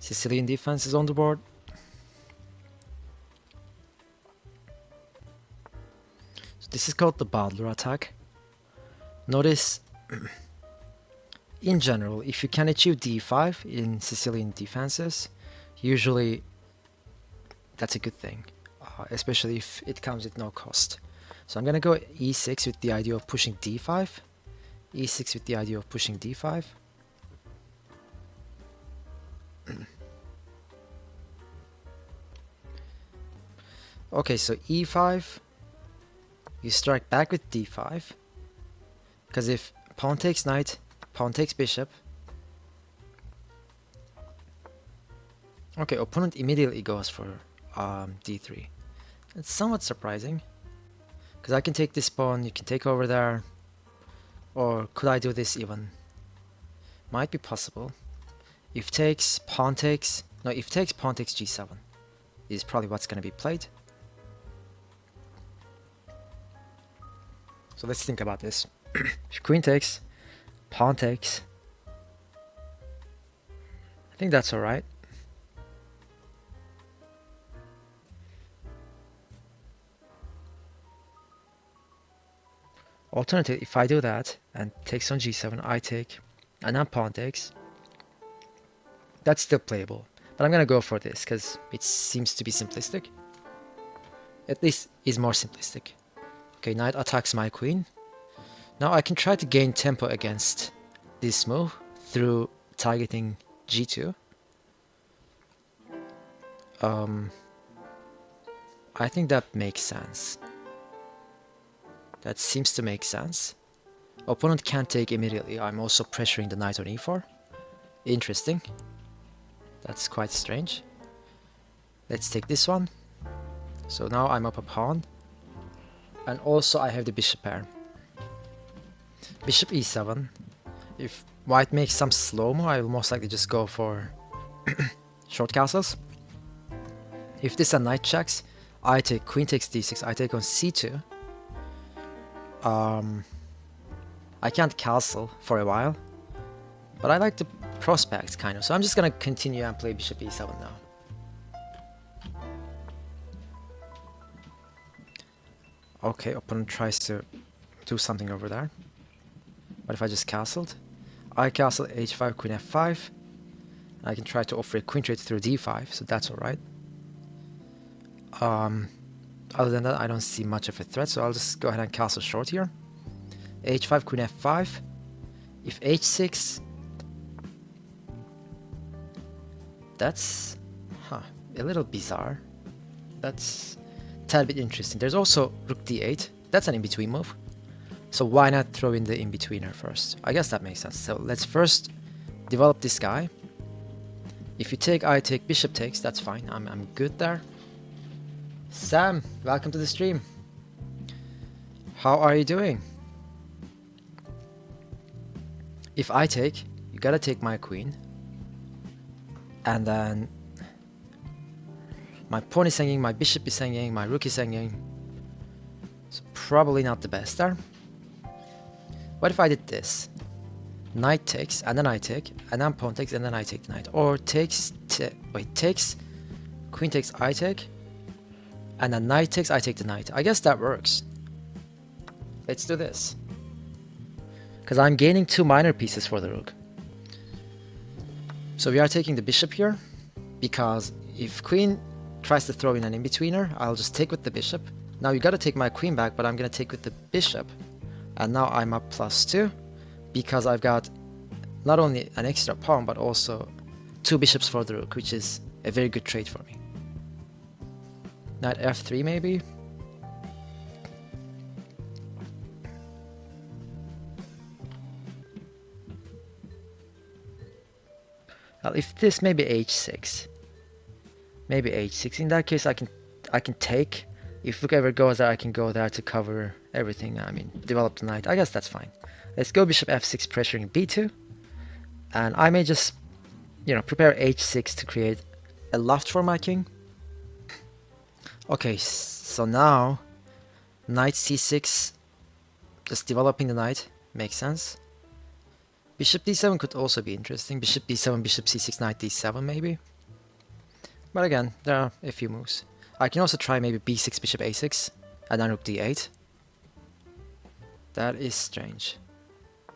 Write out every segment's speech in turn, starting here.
Sicilian defense is on the board. So this is called the Bowdler attack. Notice, in general, if you can achieve d5 in Sicilian defenses, usually that's a good thing, especially if it comes at no cost. So I'm gonna go e6 with the idea of pushing d5, e6 with the idea of pushing d5. Okay, so e5, you strike back with d5, because if pawn takes knight, pawn takes bishop. Okay, opponent immediately goes for d3. It's somewhat surprising, because I can take this pawn, you can take over there, or could I do this even? Might be possible. If takes, pawn takes, no, if takes, pawn takes g7 is probably what's going to be played. So let's think about this. If queen takes, pawn takes, I think that's alright. Alternatively, if I do that and takes on g7, I take, and then pawn takes, that's still playable. But I'm gonna go for this because it seems to be simplistic. At least is more simplistic. Okay, knight attacks my queen. Now I can try to gain tempo against this move through targeting g2. I think that makes sense. That seems to make sense. Opponent can't take immediately. I'm also pressuring the knight on e4. Interesting. That's quite strange. Let's take this one. So now I'm up a pawn. And also I have the bishop pair. Bishop e7. If white makes some slow-mo, I will most likely just go for short castles. If this a knight checks, I take queen takes d6, I take on c2. I can't castle for a while, but I like the prospect kind of, so I'm just gonna continue and play bishop e7 now. Okay, opponent tries to do something over there. What if I just castled? I castle h5, queen f5. I can try to offer a queen trade through d5, so that's alright. Other than that, I don't see much of a threat, so I'll just go ahead and castle short here. h5, queen f5. If h6, that's a little bizarre. That's a tad bit interesting. There's also rook d8. That's an in-between move. So why not throw in the in-betweener first? I guess that makes sense. So let's first develop this guy. If you take, I take, bishop takes, that's fine. I'm good there. Sam, welcome to the stream. How are you doing? If I take, you gotta take my queen. And then my pawn is hanging, my bishop is hanging, my rook is hanging. It's probably not the best there. What if I did this? Knight takes, and then I take, and then pawn takes, and then I take the knight. Or takes, takes, queen takes, I take, and then knight takes, I take the knight. I guess that works. Let's do this. Because I'm gaining 2 minor pieces for the rook. So we are taking the bishop here, because if queen tries to throw in an in-betweener, I'll just take with the bishop. Now you gotta take my queen back, but I'm gonna take with the bishop. And now I'm up +2, because I've got not only an extra pawn, but also 2 bishops for the rook, which is a very good trade for me. Knight f3 maybe? Well, if this, maybe h6. Maybe h6. In that case, I can take. If rook ever goes there, I can go there to cover everything. I mean, develop the knight. I guess that's fine. Let's go bishop f6, pressuring b2. And I may just, prepare h6 to create a loft for my king. Okay, so now knight c6, just developing the knight, makes sense. Bishop d7 could also be interesting. Bishop b7, bishop c6, knight d7 maybe. But again, there are a few moves. I can also try maybe b6, bishop a6, and then rook d8. That is strange.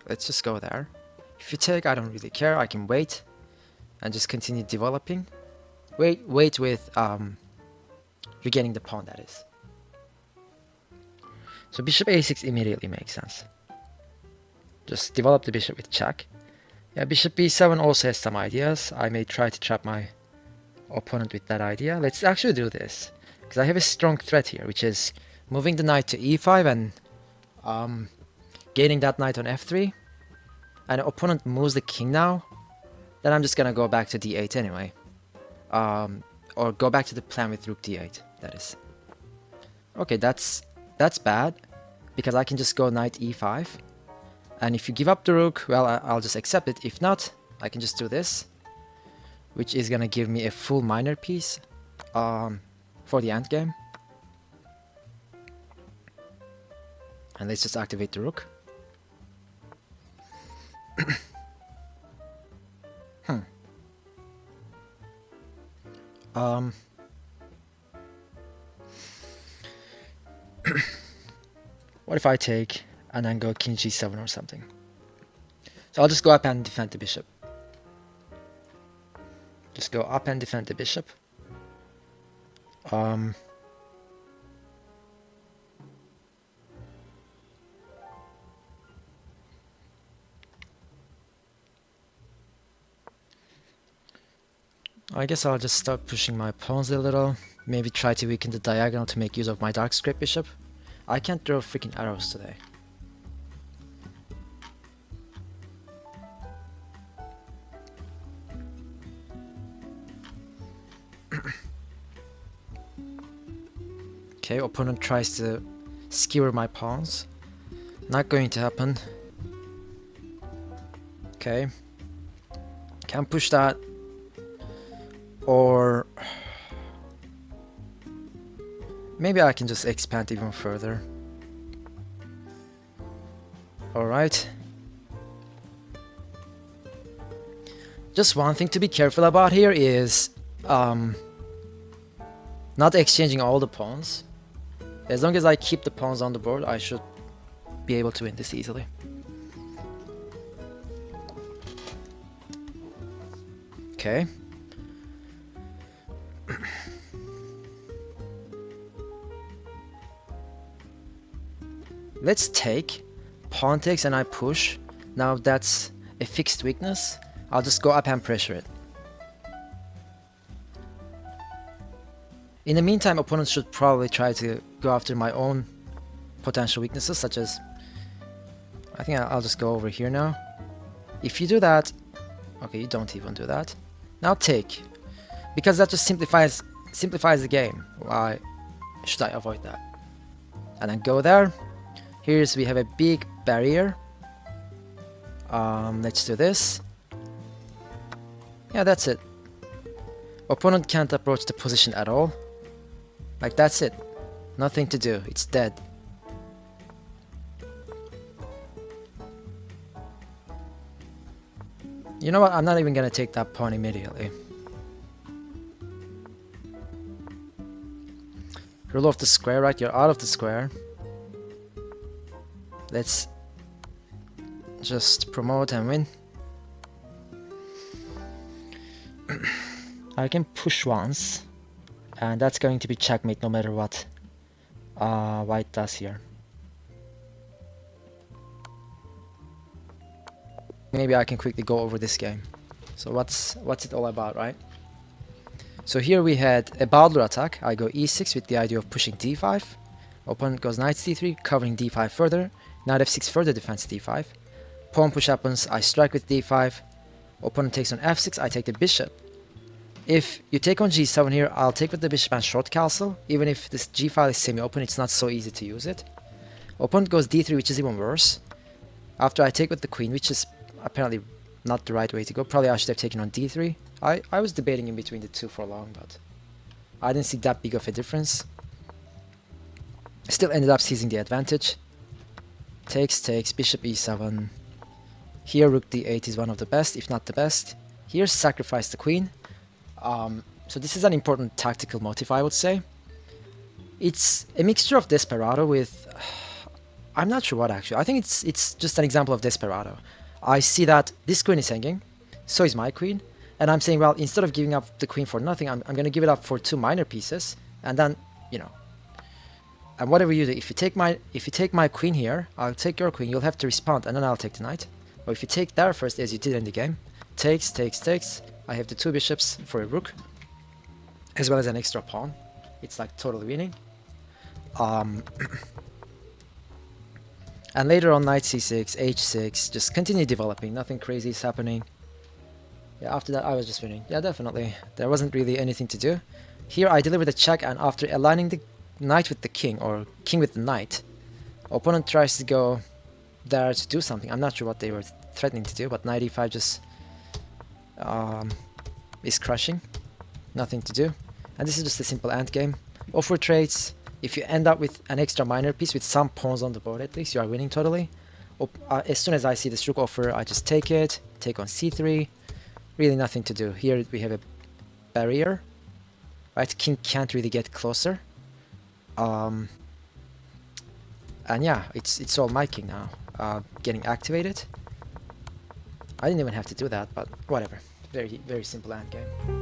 Let's just go there. If you take, I don't really care. I can wait and just continue developing. Wait with regaining the pawn, that is. So bishop a6 immediately makes sense. Just develop the bishop with check. Yeah, bishop b7 also has some ideas. I may try to trap my opponent with that idea. Let's actually do this, because I have a strong threat here, which is moving the knight to e5 and gaining that knight on f3. And the opponent moves the king now. Then I'm just gonna go back to d8 anyway. Or go back to the plan with rook d8, that is. Okay, that's bad, because I can just go knight e5. And if you give up the rook, well, I'll just accept it. If not, I can just do this, which is gonna give me a full minor piece for the endgame. And let's just activate the rook. What if I take and then go king g7 or something? So I'll just go up and defend the bishop. Just go up and defend the bishop. I guess I'll just start pushing my pawns a little. Maybe try to weaken the diagonal to make use of my dark script bishop. I can't throw freaking arrows today. Okay, opponent tries to skewer my pawns. Not going to happen. Okay. Can't push that. Or maybe I can just expand even further. Alright. Just one thing to be careful about here is not exchanging all the pawns. As long as I keep the pawns on the board, I should be able to win this easily. Okay. Let's take pawn takes and I push. Now that's a fixed weakness. I'll just go up and pressure it. In the meantime, opponents should probably try to go after my own potential weaknesses, such as... I think I'll just go over here now. If you do that... Okay, you don't even do that. Now take. Because that just simplifies the game. Why should I avoid that? And then go there. Here's we have a big barrier. Let's do this. Yeah, that's it. Opponent can't approach the position at all. Like, that's it. Nothing to do. It's dead. You know what? I'm not even gonna take that pawn immediately. Rule of the square, right? You're out of the square. Let's just promote and win. I can push once, and that's going to be checkmate no matter what white does here. Maybe I can quickly go over this game. So what's it all about, right? So here we had a Bowdler attack. I go e6 with the idea of pushing d5. Opponent goes knight c3, covering d5 further. Knight f6 further defends d5. Pawn push happens, I strike with d5. Opponent takes on f6, I take the bishop. If you take on g7 here, I'll take with the bishop and short castle. Even if this g file is semi-open, it's not so easy to use it. Opponent goes d3, which is even worse. After I take with the queen, which is apparently not the right way to go. Probably I should have taken on d3. I was debating in between the two for long, but I didn't see that big of a difference. Still ended up seizing the advantage. Takes, bishop e7. Here rook d8 is one of the best, if not the best. Here sacrifice the queen. So this is an important tactical motif, I would say. It's a mixture of Desperado with... I'm not sure what actually. I think it's just an example of Desperado. I see that this queen is hanging, so is my queen, and I'm saying, well, instead of giving up the queen for nothing, I'm going to give it up for 2 minor pieces, and then, you know, and whatever you do, if you take my queen here, I'll take your queen, you'll have to respond, and then I'll take the knight. Or if you take there first, as you did in the game, takes, I have the 2 bishops for a rook, as well as an extra pawn. It's like totally winning. And later on, knight c6, h6, just continue developing, nothing crazy is happening. Yeah, after that I was just winning. Yeah, definitely. There wasn't really anything to do. Here I delivered a check, and after aligning the knight with the king, or king with the knight, opponent tries to go there to do something. I'm not sure what they were threatening to do, but knight e5 just is crushing. Nothing to do. And this is just a simple ant game. Offer trades. If you end up with an extra minor piece with some pawns on the board, at least you are winning totally. As soon as I see this rook offer, I just take it, take on c3. Really nothing to do. Here we have a barrier, right? King can't really get closer. And yeah, it's all my king now, getting activated. I didn't even have to do that, but whatever. Very simple ant game.